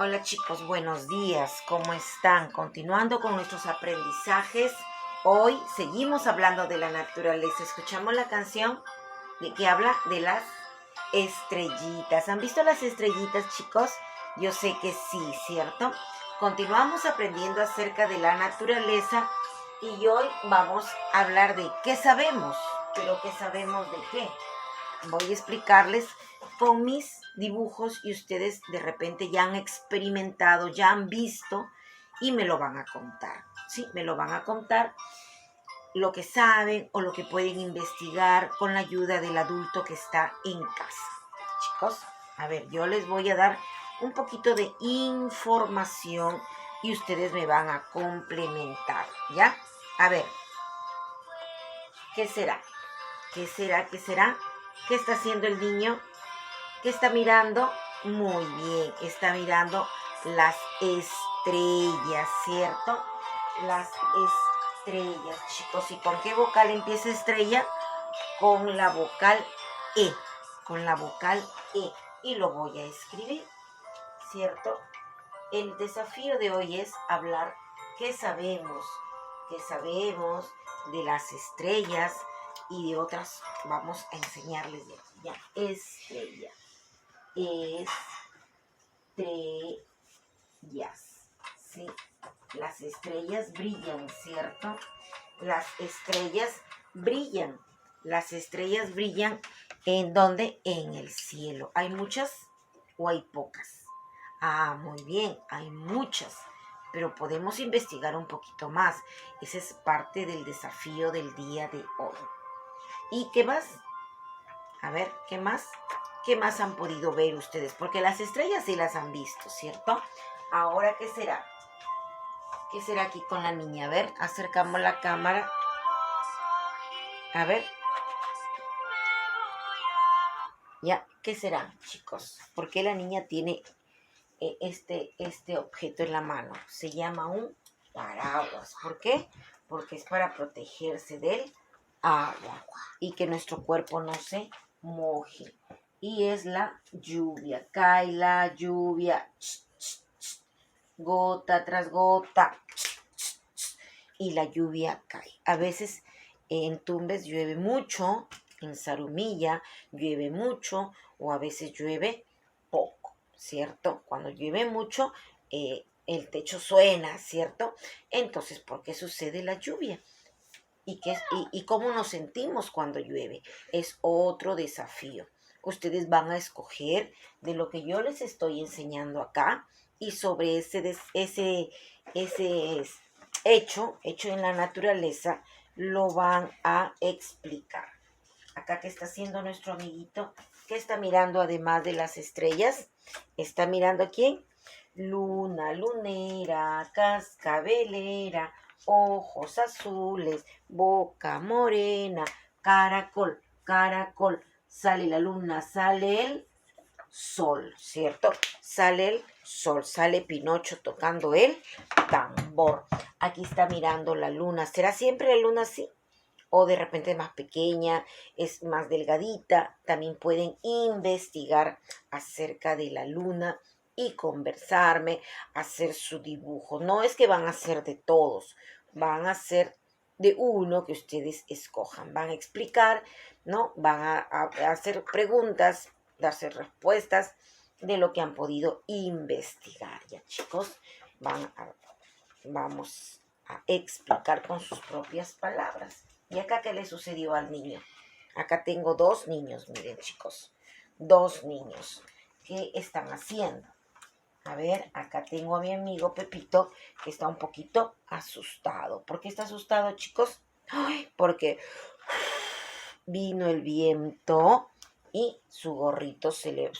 Hola chicos, buenos días, ¿cómo están? Continuando con nuestros aprendizajes, hoy seguimos hablando de la naturaleza. Escuchamos la canción de que habla de las estrellitas. ¿Han visto las estrellitas, chicos? Yo sé que sí, ¿cierto? Continuamos aprendiendo acerca de la naturaleza y hoy vamos a hablar de qué sabemos, pero qué sabemos de qué. Voy a explicarles con mis dibujos y ustedes de repente ya han experimentado, ya han visto y me lo van a contar. Sí, me lo van a contar lo que saben o lo que pueden investigar con la ayuda del adulto que está en casa. Chicos, a ver, yo les voy a dar un poquito de información y ustedes me van a complementar, ¿ya? A ver, ¿qué será? ¿Qué será? ¿Qué será? ¿Qué está haciendo el niño? ¿Qué está mirando? Muy bien, está mirando las estrellas, ¿cierto? Las estrellas, chicos. ¿Y con qué vocal empieza estrella? Con la vocal E, con la vocal E. Y lo voy a escribir, ¿cierto? El desafío de hoy es hablar qué sabemos de las estrellas y de otras. Vamos a enseñarles de aquí, ya. Estrella. Estrellas, ¿sí? Las estrellas brillan, ¿cierto? Las estrellas brillan. Las estrellas brillan ¿en dónde? En el cielo. ¿Hay muchas o hay pocas? Ah, muy bien, hay muchas, pero podemos investigar un poquito más. Ese es parte del desafío del día de hoy. ¿Y qué más? A ver, ¿qué más? ¿Qué más han podido ver ustedes? Porque las estrellas sí las han visto, ¿cierto? Ahora, ¿qué será? ¿Qué será aquí con la niña? A ver, acercamos la cámara. A ver. Ya, ¿qué será, chicos? ¿Por qué la niña tiene este objeto en la mano? Se llama un paraguas. ¿Por qué? Porque es para protegerse del agua y que nuestro cuerpo no se moje. Y es la lluvia. Cae la lluvia. Gota tras gota. Y la lluvia cae. A veces en Tumbes llueve mucho, en Zarumilla llueve mucho o a veces llueve poco, ¿cierto? Cuando llueve mucho, el techo suena, ¿cierto? Entonces, ¿por qué sucede la lluvia? ¿Y cómo nos sentimos cuando llueve? Es otro desafío. Ustedes van a escoger de lo que yo les estoy enseñando acá y sobre ese hecho en la naturaleza, lo van a explicar. Acá, ¿qué está haciendo nuestro amiguito? ¿Qué está mirando además de las estrellas? ¿Está mirando a quién? Luna, lunera, cascabelera, ojos azules, boca morena, caracol, caracol. Sale la luna, sale el sol, ¿cierto? Sale el sol, sale Pinocho tocando el tambor. Aquí está mirando la luna. ¿Será siempre la luna así? O de repente es más pequeña, es más delgadita. También pueden investigar acerca de la luna y conversarme, hacer su dibujo. No es que van a hacer de todos, van a hacer de uno que ustedes escojan. Van a explicar, ¿no? Van a hacer preguntas, darse respuestas de lo que han podido investigar. Ya, chicos, vamos a explicar con sus propias palabras. ¿Y acá qué le sucedió al niño? Acá tengo dos niños, miren, chicos. Dos niños. ¿Qué están haciendo? A ver, acá tengo a mi amigo Pepito, que está un poquito asustado. ¿Por qué está asustado, chicos? Ay, porque vino el viento y su gorrita se le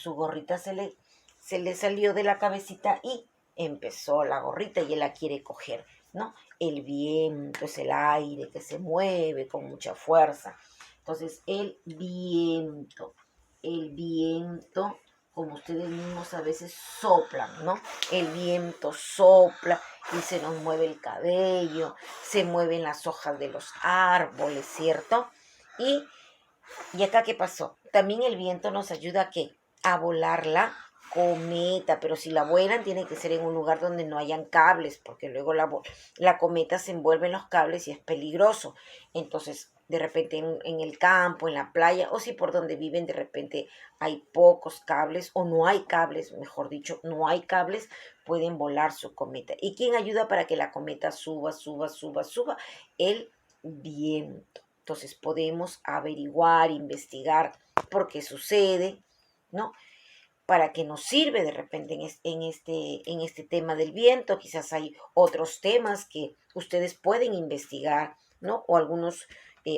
salió de la cabecita y empezó la gorrita y él la quiere coger, ¿no? El viento es el aire que se mueve con mucha fuerza. Entonces, el viento, como ustedes mismos a veces soplan, ¿no? El viento sopla y se nos mueve el cabello, se mueven las hojas de los árboles, ¿cierto? Y acá, ¿qué pasó? También el viento nos ayuda ¿a qué? A volar la cometa, pero si la vuelan tiene que ser en un lugar donde no hayan cables, porque luego la cometa se envuelve en los cables y es peligroso. Entonces, de repente en el campo, en la playa, o si por donde viven de repente hay pocos cables o no hay cables, mejor dicho, no hay cables, pueden volar su cometa. ¿Y quién ayuda para que la cometa suba, suba, suba, suba? El viento. Entonces podemos averiguar, investigar por qué sucede, ¿no? Para qué nos sirve de repente en este tema del viento. Quizás hay otros temas que ustedes pueden investigar, ¿no? O algunos,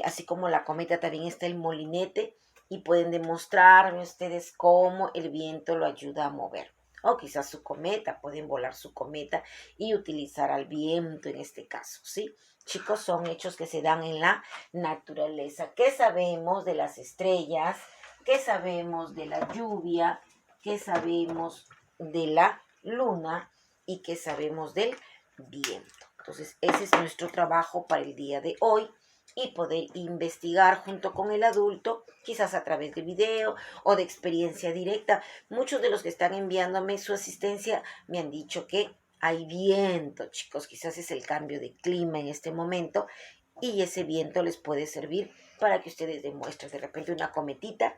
así como la cometa, también está el molinete y pueden demostrarme ustedes cómo el viento lo ayuda a mover. O quizás su cometa, pueden volar su cometa y utilizar al viento en este caso, ¿sí? Chicos, son hechos que se dan en la naturaleza. ¿Qué sabemos de las estrellas? ¿Qué sabemos de la lluvia? ¿Qué sabemos de la luna? ¿Y qué sabemos del viento? Entonces, ese es nuestro trabajo para el día de hoy y poder investigar junto con el adulto, quizás a través de video o de experiencia directa. Muchos de los que están enviándome su asistencia me han dicho que hay viento, chicos, quizás es el cambio de clima en este momento y ese viento les puede servir para que ustedes demuestren de repente una cometita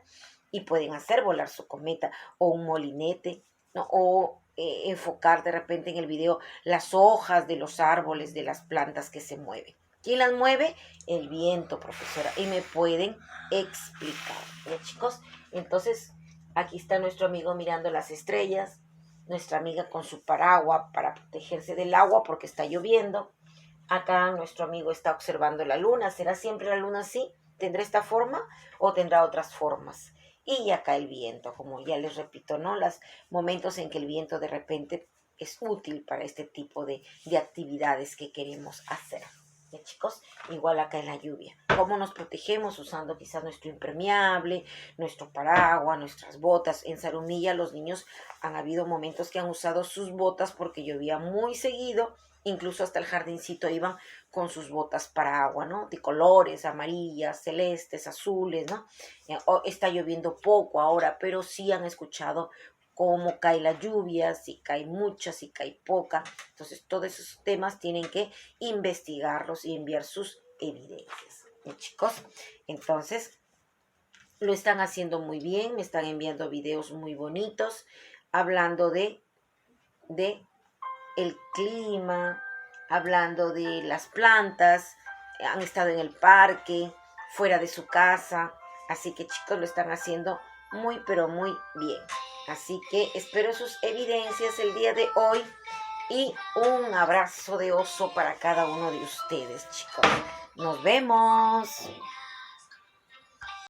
y pueden hacer volar su cometa o un molinete, ¿no? O enfocar de repente en el video las hojas de los árboles, de las plantas que se mueven. ¿Quién las mueve? El viento, profesora. Y me pueden explicar, ¿ya, chicos? Entonces, aquí está nuestro amigo mirando las estrellas, nuestra amiga con su paraguas para protegerse del agua porque está lloviendo. Acá nuestro amigo está observando la luna. ¿Será siempre la luna así? ¿Tendrá esta forma o tendrá otras formas? Y acá el viento, como ya les repito, ¿no? Los momentos en que el viento de repente es útil para este tipo de actividades que queremos hacer. ¿Ya, chicos? Igual acá en la lluvia. ¿Cómo nos protegemos? Usando quizás nuestro impermeable, nuestro paraguas, nuestras botas. En Zarumilla los niños han habido momentos que han usado sus botas porque llovía muy seguido. Incluso hasta el jardincito iban con sus botas paraguas, ¿no? De colores, amarillas, celestes, azules, ¿no? Está lloviendo poco ahora, pero sí han escuchado cómo cae la lluvia, si cae mucha, si cae poca. Entonces, todos esos temas tienen que investigarlos y enviar sus evidencias. Chicos, entonces, lo están haciendo muy bien, me están enviando videos muy bonitos, hablando de el clima, hablando de las plantas, han estado en el parque, fuera de su casa, así que chicos lo están haciendo muy pero muy bien. Así que espero sus evidencias el día de hoy y un abrazo de oso para cada uno de ustedes, chicos. Nos vemos.